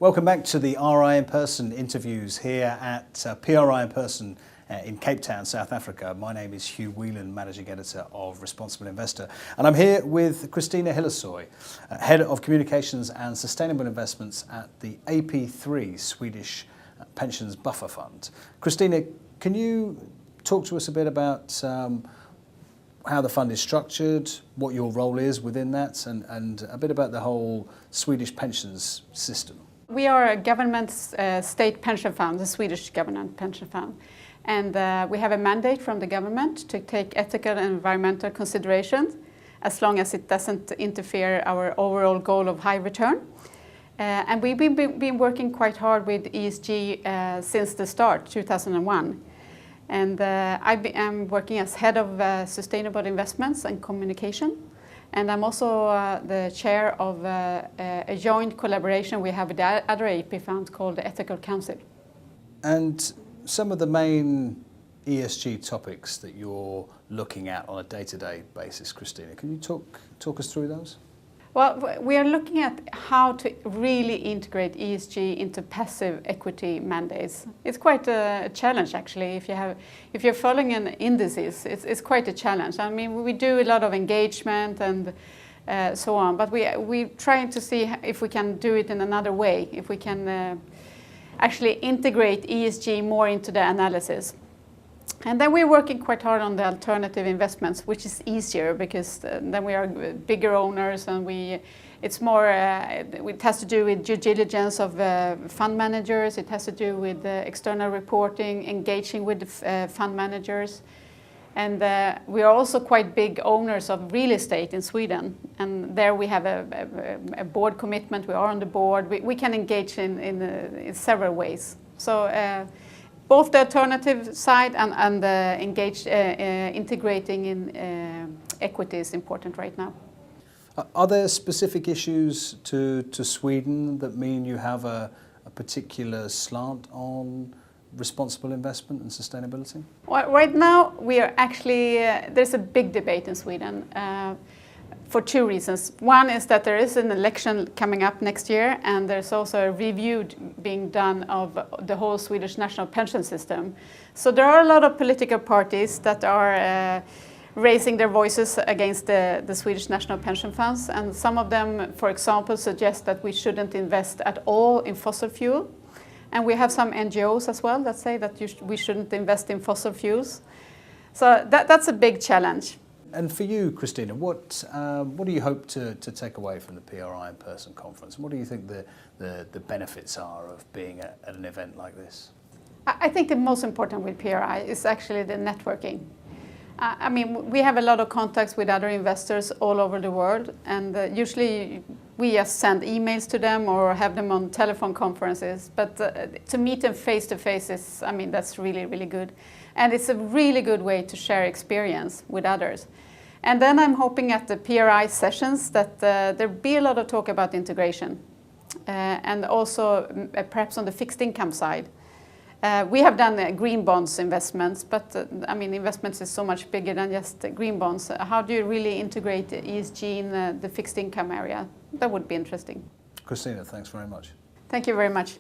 Welcome back to the RI in Person interviews here at PRI in Person in Cape Town, South Africa. My name is Hugh Whelan, Managing Editor of Responsible Investor, and I'm here with Christina Hillesoy, Head of Communications and Sustainable Investments at the AP3 Swedish Pensions Buffer Fund. Christina, can you talk to us a bit about how the fund is structured, what your role is within that, and a bit about the whole Swedish pensions system? We are a government state pension fund, the Swedish government pension fund. And we have a mandate from the government to take ethical and environmental considerations as long as it doesn't interfere our overall goal of high return. And we've been working quite hard with ESG since the start, 2001. And I'm working as Head of Sustainable Investments and Communication. And I'm also the chair of a joint collaboration we have with the other AP funds called the Ethical Council. And some of the main ESG topics that you're looking at on a day-to-day basis, Christina, can you talk us through those? Well, we are looking at how to really integrate ESG into passive equity mandates. It's quite a challenge, actually. If you're following an indices, it's quite a challenge. I mean, we do a lot of engagement and so on, but we're trying to see if we can do it in another way, if we can actually integrate ESG more into the analysis. And then we're working quite hard on the alternative investments, which is easier because then we are bigger owners and it's more, it has to do with due diligence of fund managers, it has to do with external reporting, engaging with fund managers. And we are also quite big owners of real estate in Sweden. And there we have a board commitment, we are on the board, we can engage in several ways. So. Both the alternative side and integrating in equity is important right now. Are there specific issues to Sweden that mean you have a particular slant on responsible investment and sustainability? Well, right now we are actually, there's a big debate in Sweden for two reasons. One is that there is an election coming up next year, and there's also a review being done of the whole Swedish national pension system. So there are a lot of political parties that are raising their voices against the Swedish national pension funds, and some of them, for example, suggest that we shouldn't invest at all in fossil fuel. And we have some NGOs as well that say that we shouldn't invest in fossil fuels. So that's a big challenge. And for you, Christina, what do you hope to take away from the PRI in Person conference? What do you think the benefits are of being at an event like this? I think the most important with PRI is actually the networking. I mean, we have a lot of contacts with other investors all over the world, and usually we just send emails to them or have them on telephone conferences. But to meet them face to face is, I mean, that's really, really good. And it's a really good way to share experience with others. And then I'm hoping at the PRI sessions that there'll be a lot of talk about integration. And also perhaps on the fixed income side. We have done green bonds investments, but I mean, investments is so much bigger than just green bonds. How do you really integrate ESG in the fixed income area? That would be interesting. Christina, thanks very much. Thank you very much.